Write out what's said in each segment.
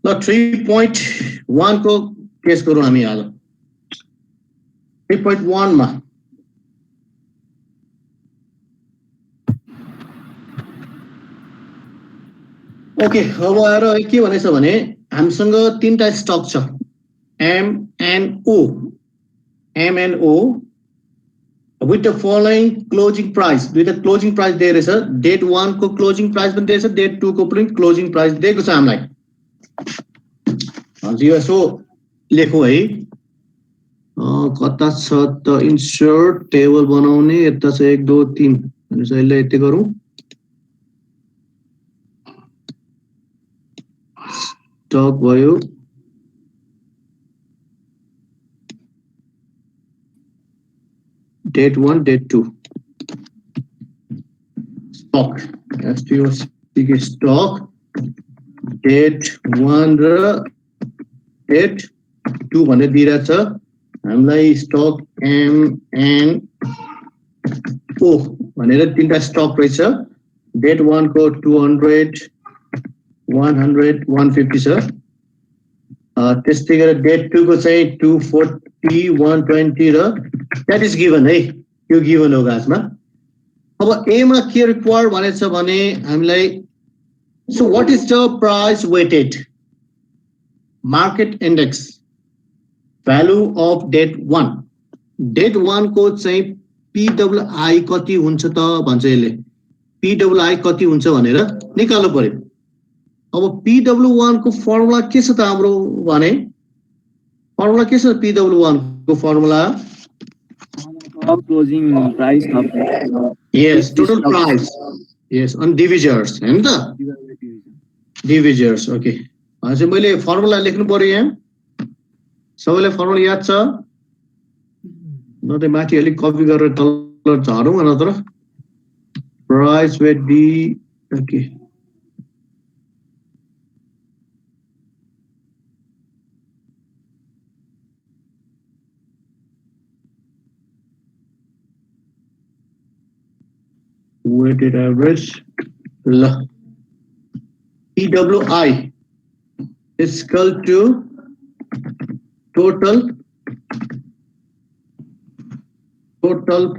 ल 3.1 को केस गरौँ हामी आज 3.1 मा ओके अब आएर के भनेछ भने हामीसँग तीनटा स्टक छ MNO with the following closing price with the closing price दिएर छ date 1 को closing price पनि दिएर छ date 2 को पनि closing price दिएको छ हामीलाई हजुर यसो लेखौ है कता छ त इन्सर्ट टेबल बनाउने यता छ 1 2 3 अनि यसलाई यति गरौँ स्टक भयो date 1 date 2 stock stock date 1 र date 2 भनेर दिइरहेछ हामीलाई स्टक MNO भनेर तीनटा स्टक रहेछ date 1 को 200 100 150 छ त्यस्तै गरेर date 2 को चाहिँ 240 120 र that is given है यो given हो गाजमा अब A मा के रिक्वायर भनेछ भने हामीलाई so what is the price weighted market index value of date 1 date 1 को चाहिँ PWI कति हुन्छ त भन्छ यसले PWI कति हुन्छ भनेर निकाल्नु पर्यो अब PW1 को फर्मुला के छ त हाम्रो भने फर्मुला के छ PW1 को formula closing price of yes total price yes on divisors हैन त divisors ओके हजुर मैले फर्मुला लेख्नु पर्यो यहाँ सबैलाई फर्मुला याद छ न त माथि अलि कपी गरेर तल झरौँ नत्र price weight D okay weighted average PWI is equal to total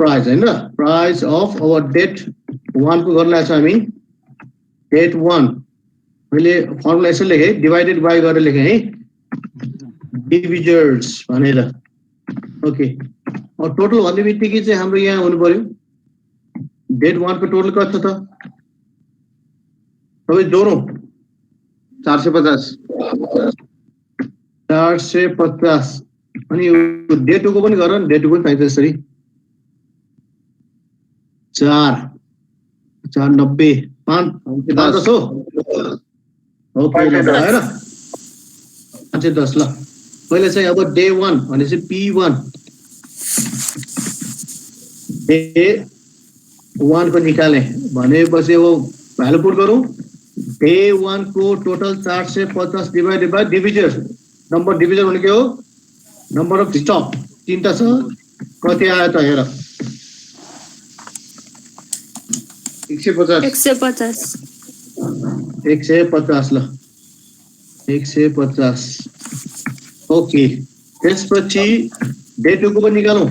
price हैन price of our date 1 को गर्नु छ हामी date 1 मैले फर्मुला यसो लेखे डिवाइडेड बाइ गरेर लेखे है डिभिजर्स भनेर ओके और टोटल भन्ने बित्तिकै चाहिँ हाम्रो यहाँ हुनु पर्यो date 1 को टोटल कति छ त सबै जोडौं 450 अनि date 2 को पनि गर date 2 को पनि चाहिन्छ यसरी 4 490 5 10 हो ओके ल भएर 510 ल पहिले चाहिँ अब day 1 भनेपछि P1 day 1 को निकाले भनेपछि अब भ्यालु पुट गरौँ day 1 को टोटल 450 डिवाइडेड बाइ डिभिजर नम्बर डिभिजर भनेको हो नम्बर अफ स्टक तीनटा छ कति आयो त हेर 150 ल 150 ओके त्यसपछि day 2 को पनि निकालौँ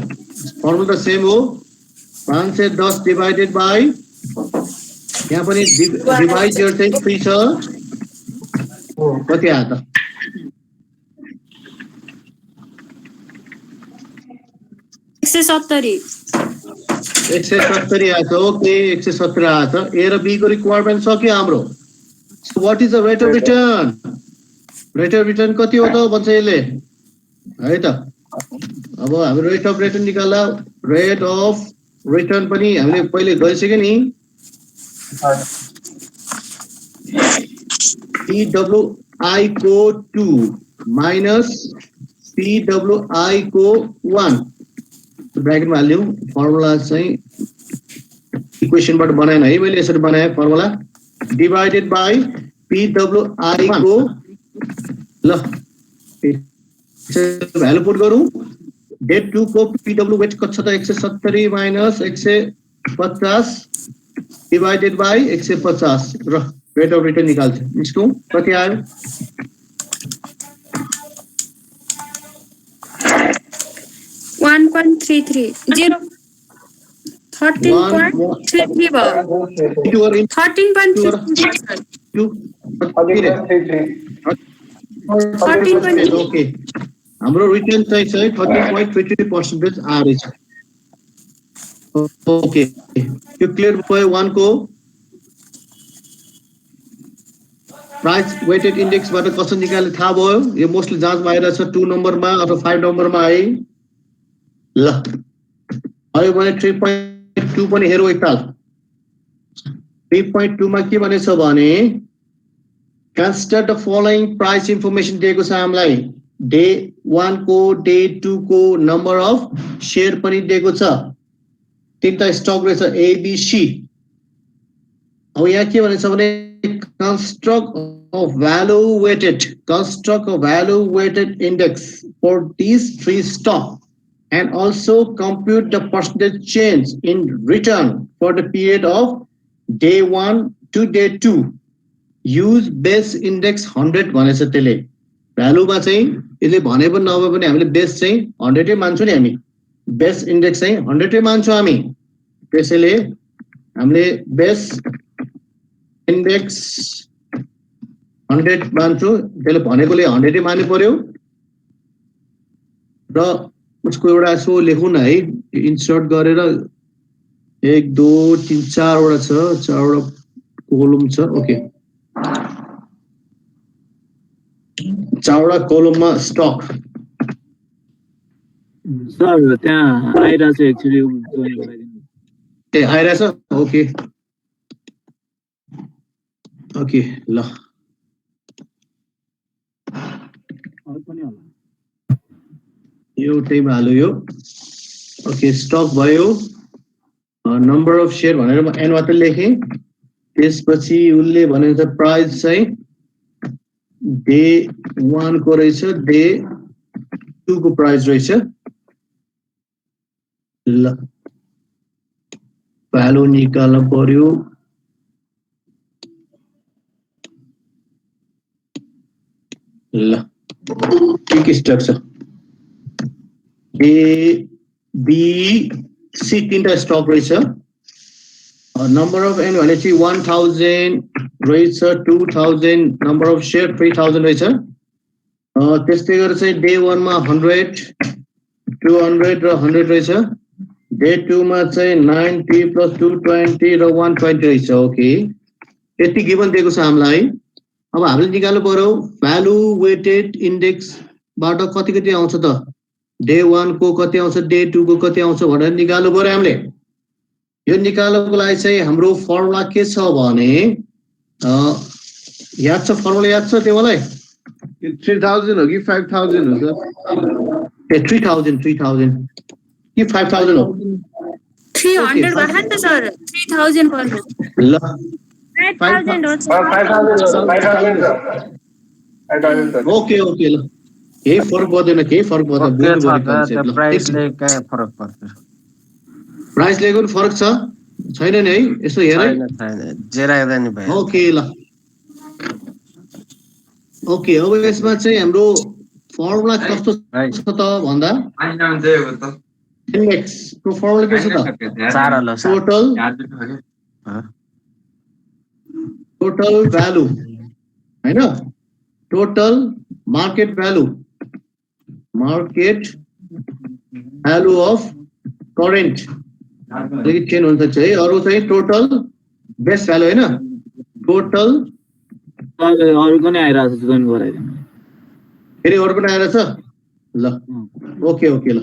फर्मुला सेम हो 510 डिवाइडेड बाइ यहाँ पनि डिवाइजर चाहिँ 3 छ कति आयो त 170 आयो त ओके 170 आयो त ए र बी को रिक्वायरमेन्ट सक्यो हाम्रो what is the rate of return कति हो त भन्छ यसले है त अब हाम्रो रेट अफ रिटर्न निकाल्दा रेट अफ रिटर्न पनि हामीले पहिले गरिसक्यो नि PWI को 2 माइनस PWI को 1 ब्रैकेट में हाल्यौ फर्मुला चाहिँ इक्वेशनबाट बनाएन है मैले यसरी बनाए फर्मुला डिवाइडेड बाइ PWI को ल भ्यालु पुट गरौँ डेट 2 को PW वेट कति छ त 170 माइनस 150 डिवाइडेड बाइ 150 र रेट अफ रिटर्न निकाल्छ यसको कति आयो 1.33 0 13.33 You are in 13.33 okay. हाम्रो रिटर्न चाहिँ 13.33% आएछ. ओके यो क्लियर भयो 1 को प्राइस वेटेड इंडेक्स बाट कसरी निकाल्ने थाहा भयो. यो मोस्टली जाँच भइरहेछ 2 नम्बरमा अथवा 5 नम्बरमा है. ल अहिले भने 3.2 पनि हेरौँ एकताल. 3.2 मा के भनेछ भने consider the following price information दिएको छ हामीलाई. डे 1 को डे 2 को नम्बर अफ शेयर पनि दिएको छ. तीनटा स्टक रहेछ ABC. अब यहाँ के भनेछ भने construct a value weighted index for these 3 stocks and also compute the percentage change in return for the period of day 1 to day 2. Use base index 100 भनेछ त्यसले. भ्यालुमा चाहिँ यसले भने पनि नभए पनि हामीले बेस चाहिँ 100 नै मान्छौँ नि हामी. बेस इन्डेक्स चाहिँ 100 नै मान्छौँ हामी. त्यसैले हामीले बेस इन्डेक्स 100 मान्छौँ. त्यसले भनेकोले 100 नै मान्नु पर्यो. र उसको एउटा यसो लेखौँ न है. इन्सर्ट गरेर 1 2 3 4 वटा छ. 4 वटा कोलम छ. ओके 4 वटा कोलममा स्टक सर त्यहाँ आइरहेछ एक्चुअली जोइन गराइदिनु. ए आइरहेछ. ओके ओके ल एउटैमा हाल्यो यो. ओके स्टक भयो. नम्बर अफ शेयर भनेर म एन मात्र लेखेँ. त्यसपछि उसले भनेको छ प्राइस चाहिँ डे 1 को रहेछ डे 2 को प्राइस रहेछ. ल भ्यालु निकाल्नु पर्यो. ल के स्टक छ ए बी सी तीनटा स्टक रहेछ. नम्बर अफ एन भने चाहिँ 1000 रहेछ. 2000 नम्बर अफ शेयर 3000 रहेछ. त्यस्तै गरेर चाहिँ डे 1 मा 100 200 र 100 रहेछ. डे 2 मा चाहिँ 90 प्लस 220 र 120 रहेछ. ओके यति गिभन दिएको छ हामीलाई. अब हामीले निकाल्नु पर्यो भ्यालु वेटेड इन्डेक्स बाट कति कति आउँछ त. डे 1 को कति आउँछ डे 2 को कति आउँछ भनेर निकाल्नु पर्यो हामीले. यो निकाल्नको लागि चाहिँ हाम्रो फर्मुला के छ भने याद छ फर्मुला याद छ तिमीलाई. 3000 हो कि 5000 हो सर. ए 3000 कि 5000 हो. 300 भएन त सर. 3000 पर्छ. ल 5000 हो. 5000 ओके ओके ल केही फरक पर्दैन. प्राइसले के फरक पर्छ. प्राइसले पनि फरक छ छैन नि है. यसो हेर जेराइदा नि भयो. ओके ल ओके अब यसमा चाहिँ हाम्रो फर्मुला कस्तो छ त भन्दा इन्डेक्स को फर्मुला के छ त. टोटल भ्यालु हैन. Total market value of current अलिकति चेन्ज हुन्छ चाहिँ. अरू चाहिँ टोटल बेस भ्यालु हैन. टोटल अरू पनि आइरहेछ जोइन गराइदिनु. फेरि अरू पनि आइरहेछ. ल ओके ओके ल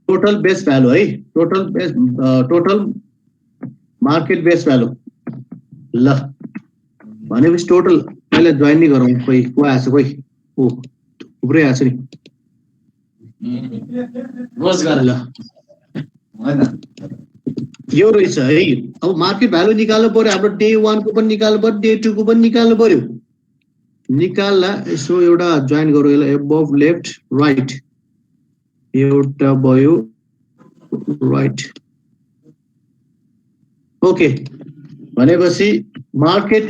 टोटल बेस भ्यालु है. Total market base value. ल भनेपछि टोटल पहिला जोइन नै गरौँ. कोही को आएछ कोही. ओ थुप्रै आएछ नि. ल यो रहेछ है. अब मार्केट भ्यालु निकाल्नु पर्यो. हाम्रो डे 1 को पनि निकाल्नु पर्यो डे 2 को पनि निकाल्नु पर्यो. निकाल्ला यसो एउटा जोइन गरौँ. यसलाई एबभ लेफ्ट राइट एउटा भयो राइट. ओके भनेपछि मार्केट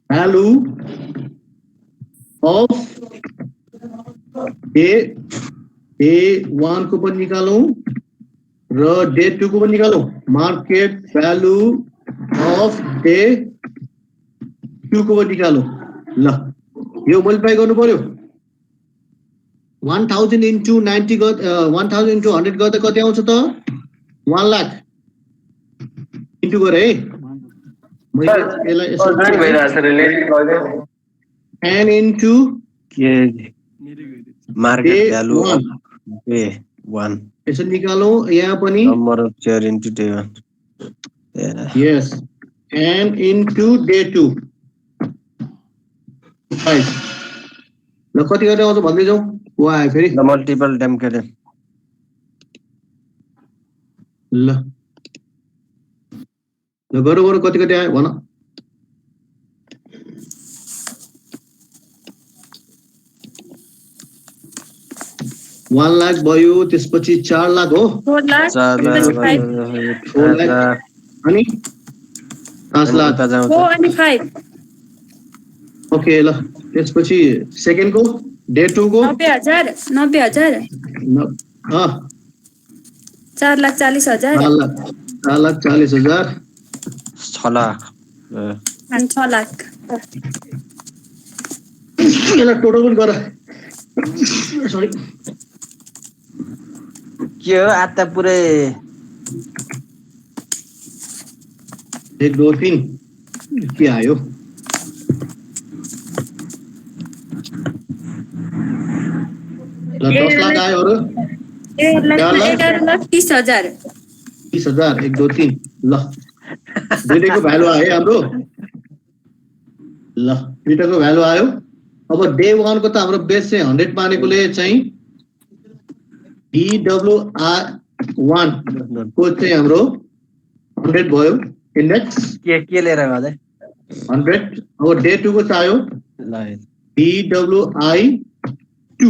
भ्यालु of day 1 को पनि निकालौं र day 2 को पनि निकालौं मार्केट भ्यालु अफ day 2 को पनि निकालौं ल यो मल्टिप्लाई गर्नु पर्यो 1000 into 90 1000 into 100 गर्दा कति आउँछ त 1 लाख इन्टु गरे है मैले यसलाई यसो and into market value of day 1 यसो निकालौं यहाँ पनि number of share into day 1 yes and into day 2 5 ल कति गर्दै आउँछ भन्दै जाऊ वा फेरि the multiple time करे ल गरौ कति कति आयो भन 1 लाख भयो त्यसपछि 4 लाख हो 4 लाख 4 4 लाख अनि 5 लाख 4 अनि 5 ओके ल त्यसपछि सेकेन्ड को डे 2 को 90,000 90,000 4,40,000 4,40,000 6 लाख अनि 6 लाख यसलाई टोटल पनि गर सरी के हो आता पुरै 1 2 3 के आयो ल 10 लाख आयो अरु 11,30,000 30,000 1 2 3 ल दुईटैको भ्यालु आयो है हाम्रो ल दुईटैको भ्यालु आयो अब डे 1 को त हाम्रो बेस चाहिँ 100 मानेकोले चाहिँ DWR1 को चाहिँ हाम्रो 100 भयो इन्डेक्स के लिएर गर्दै 100 अब डे 2 को चाहिँ आयो ल DWI2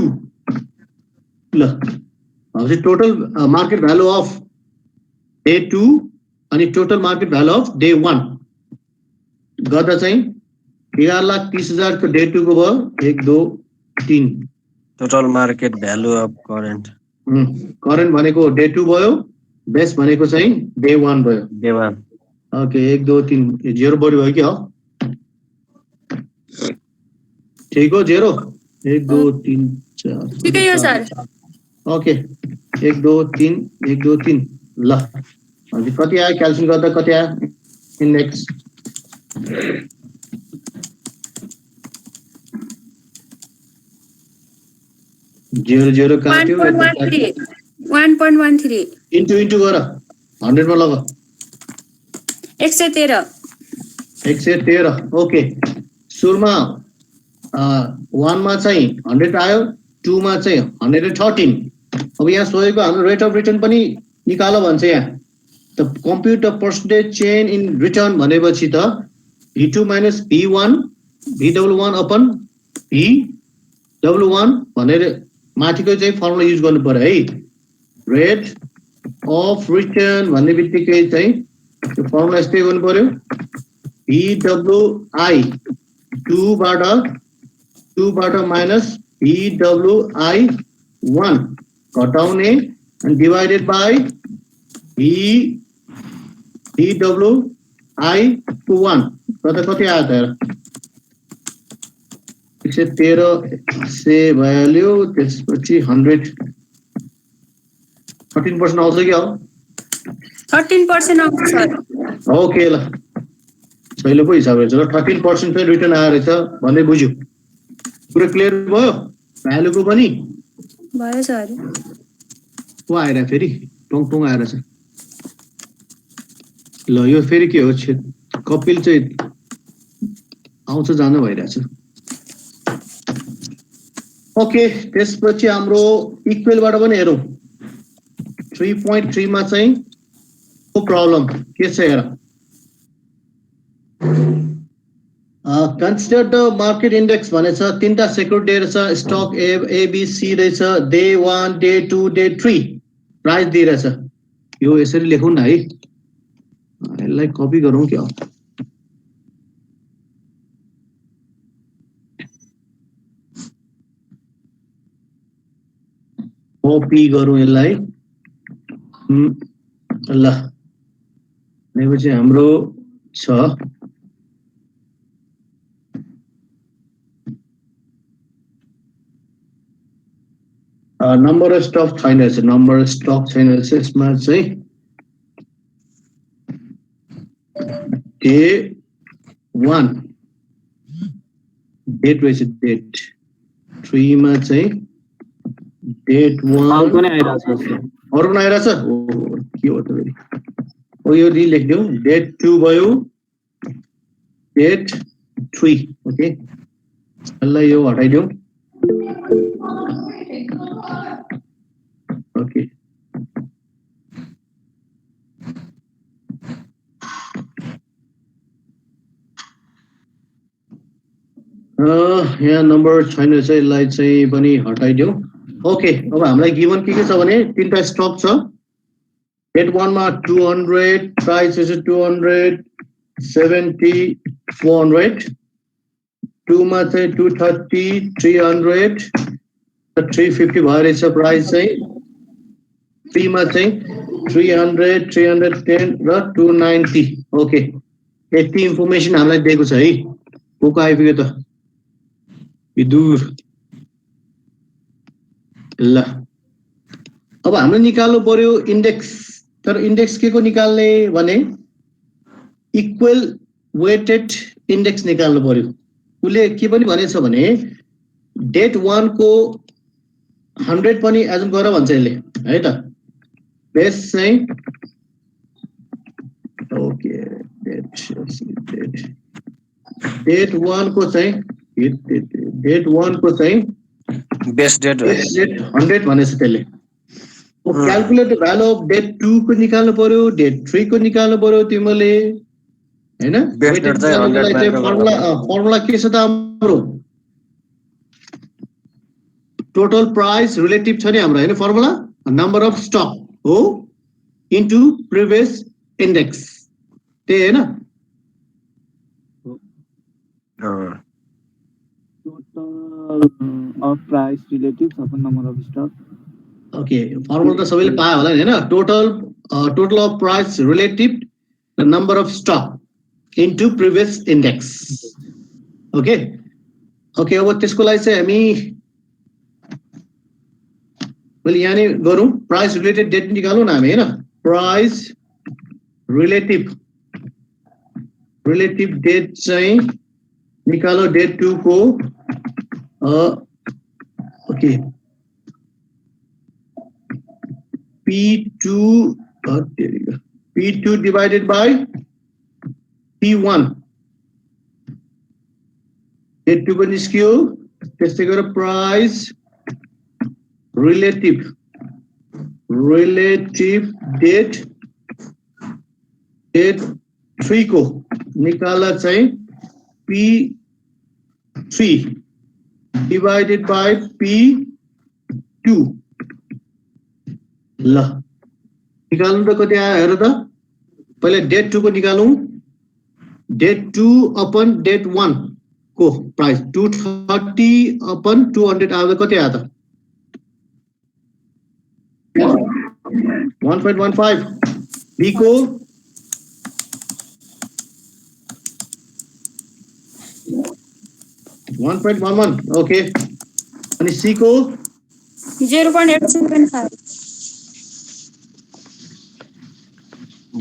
ल अब चाहिँ total market value of day 2 अनि total market value of day 1 गर्दा चाहिँ 11,30,000 को डे 2 को भयो 1 2 3 total market value of current current भनेको डे 2 भयो बेस भनेको चाहिँ डे 1 भयो day 1 ओके 1 2 3 0 बढी भयो कि हो ठीक हो 0 1 2 3 4 ठिकै हो सर ओके 1 2 3 1 2 3 ल अनि कति आयो क्याल्कुलेट गर्दा कति आयो इन्डेक्स 0 काट्यो 1.13 इन्टु गर 100 मा लग 113 113 ओके सुरुमा 1 मा चाहिँ 100 आयो 2 मा चाहिँ 113 अब यहाँ सोधेको हाम्रो रेट अफ रिटर्न पनि निकाल भन्छ यहाँ त कम्प्युट the percentage change in return भनेपछि त V2 minus V1 VW1 upon VW1 भनेर माथिको चाहिँ फर्मुला युज गर्नु पर्यो है रेट अफ रिटर्न भन्ने बित्तिकै चाहिँ त्यो फर्मुला यस्तै गर्नु पर्यो VWI 2 बाट माइनस VWI1 घटाउने अनि डिवाइडेड बाइ VWI1 कता कति आयो त 113 से भ्याल्यु त्यसपछि 100 13% आउँछ कि हो 13% आउँछ सर ओके ल छैन पो हिसाब रहेछ ल 13% चाहिँ रिटर्न आएर रहेछ भन्दै बुझ्यो पुरै क्लियर भयो भ्यालुको पनि भयो सर को आएर फेरि टङ टङ आएर छ ल यो फेरि के हो कपिल चाहिँ आउँछ जानु भइरहेछ ओके त्यसपछि हाम्रो इक्वेलबाट पनि हेरौँ 3.3 मा चाहिँ को प्रब्लम के छ हेर कन्सिडर द मार्केट इन्डेक्स भनेछ तीनटा सेक्युरिटी रहेछ स्टक ए बी सी रहेछ डे 1 डे 2 डे 3 प्राइस दिइरहेछ यो यसरी लेखौँ न है यसलाई कपी गरौँ क्या कपी गरौँ यसलाई ल भनेपछि हाम्रो छ नम्बर अफ स्टक छैन रहेछ नम्बर स्टक छैन रहेछ यसमा चाहिँ डे 1 डेट रहेछ डेट 3 मा चाहिँ डेट 1 अर्को नै आइरहेछ सर अर्को आइरहेछ ओ के हो त फेरि ओ यो रि लेख्दियौ डेट 2 भयो डेट 3 ओके यसलाई यो हटाइदियौ ओके यहाँ नम्बर छैन रहेछ यसलाई चाहिँ पनि हटाइदियौ ओके अब हामीलाई गिभन के छ भने तीनटा स्टक छ डेट 1 मा 200 प्राइस इज 270 400 2 मा चाहिँ 230 300 350 भयो रहेछ प्राइस चाहिँ 3 मा चाहिँ 300 310 र 290 ओके यति इन्फर्मेसन हामीलाई दिएको छ है को आइपुग्यो त दूर ल अब हामीले निकाल्नु पर्यो इन्डेक्स तर इन्डेक्स के को निकाल्ने भने इक्वल वेटेड इन्डेक्स निकाल्नु पर्यो उसले के पनि भनेछ भने डेट 1 को 100 पनि एजुम गर भन्छ यसले है त बेस चाहिँ ओके डेट 1 को चाहिँ डेट 1 को चाहिँ बेस्ट डेट 100 भनेछ त्यसले calculate the value of date 2 को निकाल्नु पर्यो डेट 3 को निकाल्नु पर्यो तिमीले हैन बेस्ट डेट चाहिँ 100 फर्मुला के छ त हाम्रो टोटल प्राइस रिलेटिभ छ नि हाम्रो हैन फर्मुला नम्बर अफ स्टक हो इन्टु प्रिभियस इन्डेक्स त्यही हैन total of price relative upon number of stock okay formula त सबैले पायो होला नि हैन total of price relative the number of stock into previous index okay okay अब त्यसको लागि चाहिँ हामी मैले यहाँ नै गरौँ प्राइस रिलेटेड डेट निकालौँ न हामी हैन प्राइस रिलेटिभ डेट चाहिँ निकालो डेट 2 को okay P2 divided by P1 date 2 को निस्क्यो त्यसै गरेर प्राइस रिलेटिभ डेट 3 को निकाला चाहिँ P3 divided by P2 ल निकाल्नु त कति आयो हेर त पहिले डेट 2 को निकालौं डेट 2 अपन डेट 1 को प्राइस 230 अपन 200 आयो कति आयो त 1.15 B को 1.11 ओके अनि C को 0.875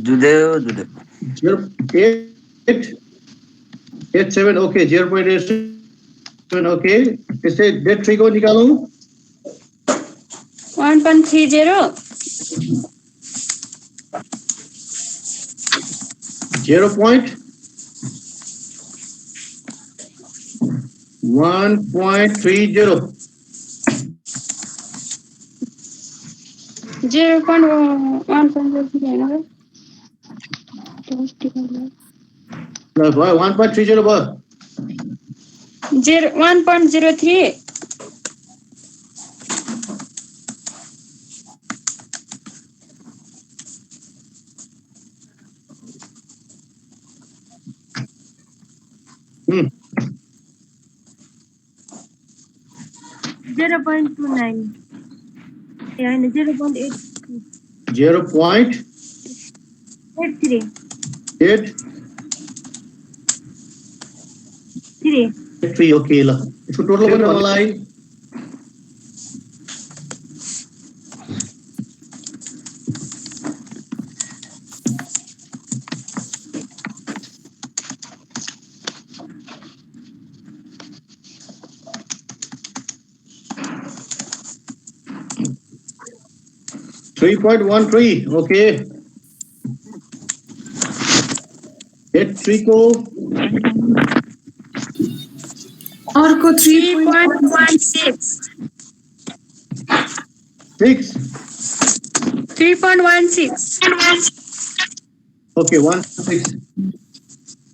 जुदे 0.87 ओके 0.87 ओके त्यसै डेट 3 को निकालौं 1.30 1.30 भयो 1.03 0.29 and 0.8 0.83 3 okay ल यसको टोटल गर्न मलाई 3.13 okay डेट 3 को अर्को 3.16 6 3.16 okay 16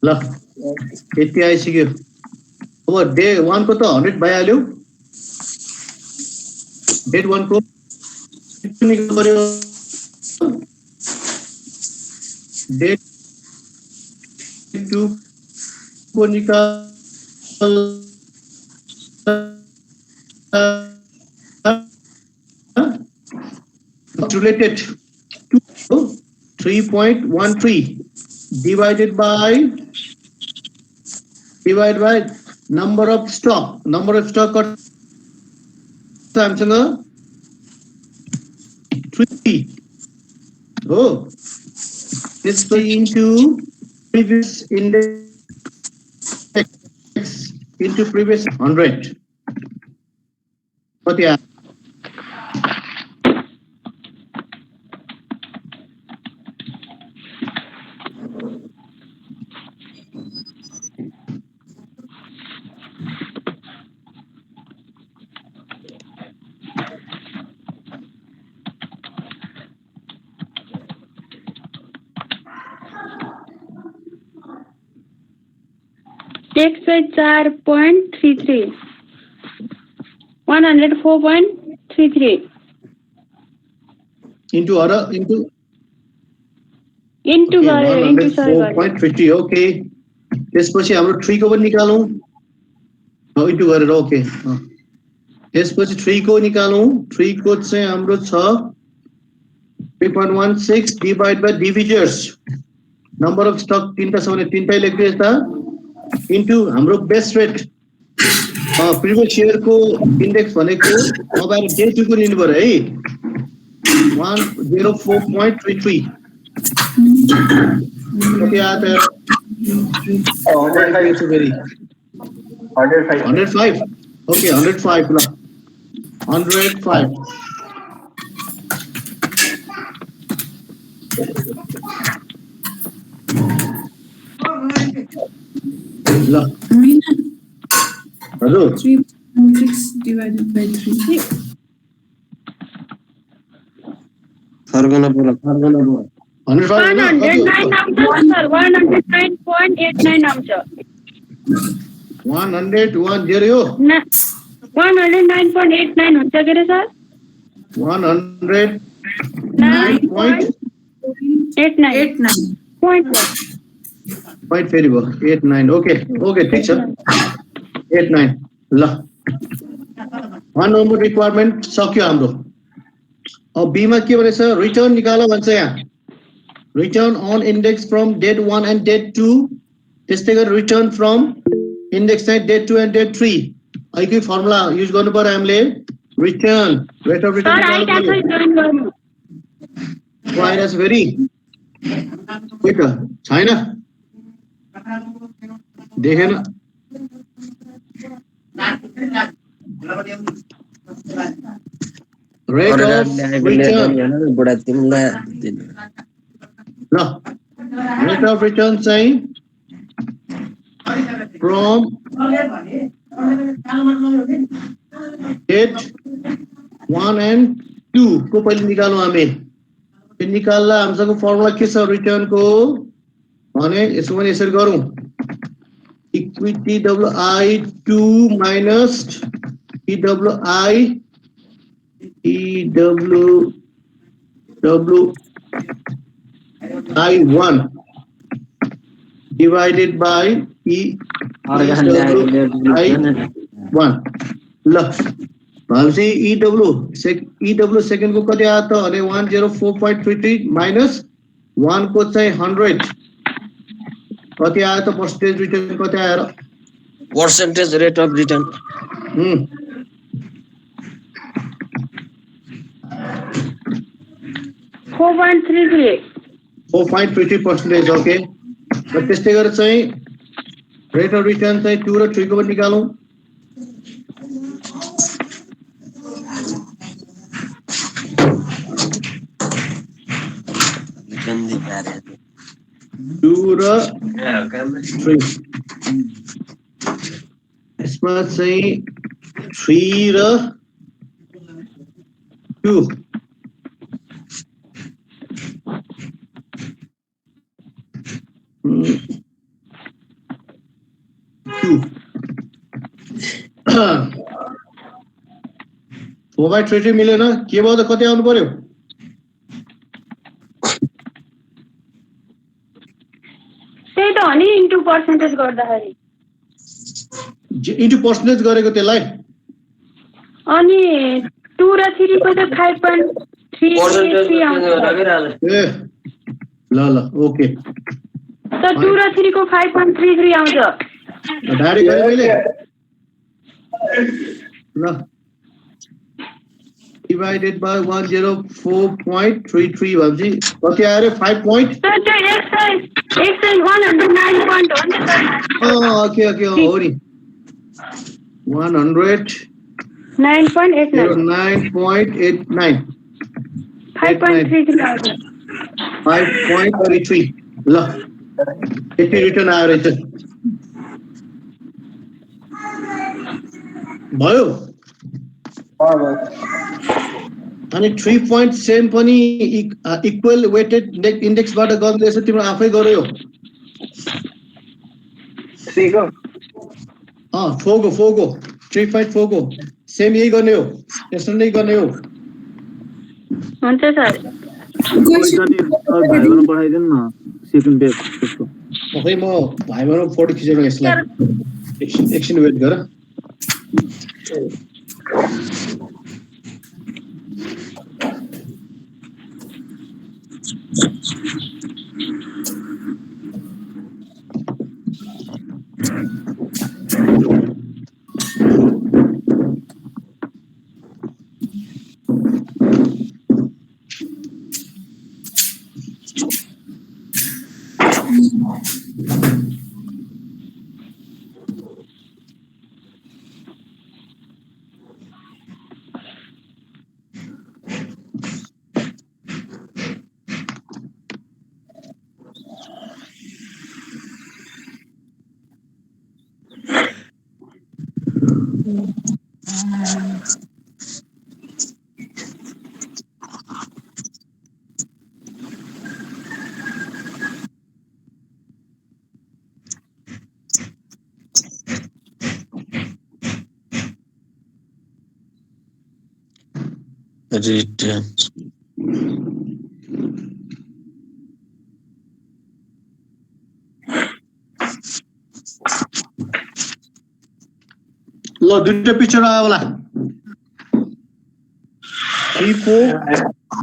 ल यति आइसक्यो अब डे 1 को त 100 भइहाल्यो डेट 1 को निकाल्नु पर्यो डेट 2 को निकाल related to 3.13 divided by number of stock or Samsung 3 oh this into previous index into previous 100 but yeah X by 4.33 104.33 into other into into sorry 4.50 okay त्यसपछि हाम्रो 3 को पनि निकालौं इन्टु गरेर ओके त्यसपछि 3 को निकालौं 3 को चाहिँ हाम्रो छ 3.16 divide by divisors number of stock तीनटा छ भने तीनटै लेख्दै यता इन्टु हाम्रो बेस्ट रेट प्रिभियस इयर को इन्डेक्स भनेको अब डे 2 को लिनु पर्यो है 104.33 ओके आता 105 okay 105 lah 105 lah hello 3.6 divided by 3 फर्गना बोला 109 आउँछ सर 109.89 आउँछ 101 0 109.89 हुन्छ के रे सर 109.89 point फेरि भयो 89 ओके ठीक छ 89 ल 1 नम्बर रिक्वायरमेन्ट सक्यो हाम्रो अब बी मा के भनेछ रिटर्न निकाल्न भन्छ यहाँ return on index from date 1 and date 2 त्यस्तै गरी रिटर्न फ्रम इन्डेक्स चाहिँ डेट 2 एन्ड डेट 3 अहिले फर्मुला युज गर्नु पर्यो हामीले return rate of return virus very quick छैन देखेन रेट अफ रिटर्न बुढा तिमीलाई ल रेट अफ रिटर्न चाहिँ फ्रम डेट 1 एन्ड 2 को पहिले निकालौँ हामी निकाल्दा हामीसँग फर्मुला के छ रिटर्न को भने यसो पनि यसरी गरौँ equity WI2 minus EWI1 divided by EWI1 ल भनेपछि EW सेकेन्डको कति आयो त अरे 104.33 माइनस 1 को चाहिँ 100 कति आयो त पर्सेन्टेज रिटर्न कति आयो र percentage rate of return 4.33% okay र त्यस्तै गरेर चाहिँ रेट अफ रिटर्न चाहिँ 2 र 3 को पनि निकालौं गन्दी कार्य 2 र 3 यसमा चाहिँ 3 र 2 4/33 मिलेन के भयो त कति आउनु पर्यो त्यही त हो नि इन्टु पर्सेन्टेज गर्दाखेरि इन्टु पर्सेन्टेज गरेको त्यसलाई अनि 2 र 3 को त 5.33 आउँछ ए ल ओके त 2 र 3 को 5.33 आउँछ डाइरेक्ट गरे मैले ल divided by 104.33 भएपछि कति आयो रे 5 point सर त्यो एक चाहिँ 109 point हो नि सर ओके हो नि 9.89 9.89 5.33 आउँछ 5.33 ल यति रिटर्न आयो रहेछ भयो अनि 3.7 पनि इक्वल वेटेड इन्डेक्सबाट गर्ने रहेछ तिम्रो आफै गर्यो 3 को 4 को 3.4 को सेम यही गर्ने हो त्यसरी नै गर्ने हो हुन्छ सर भाइबाट पठाइदिनु न सेकेन्ड पेज त्यसको खै म भाइबाट फोटो खिचेर यसलाई एकछिन वेट गर रिटर्न ल दुईटा पिक्चर आयो होला 3 4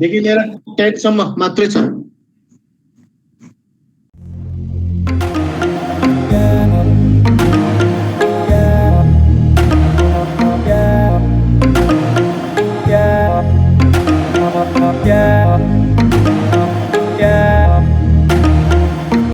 देखि लिएर 10 सम्म मात्रै छ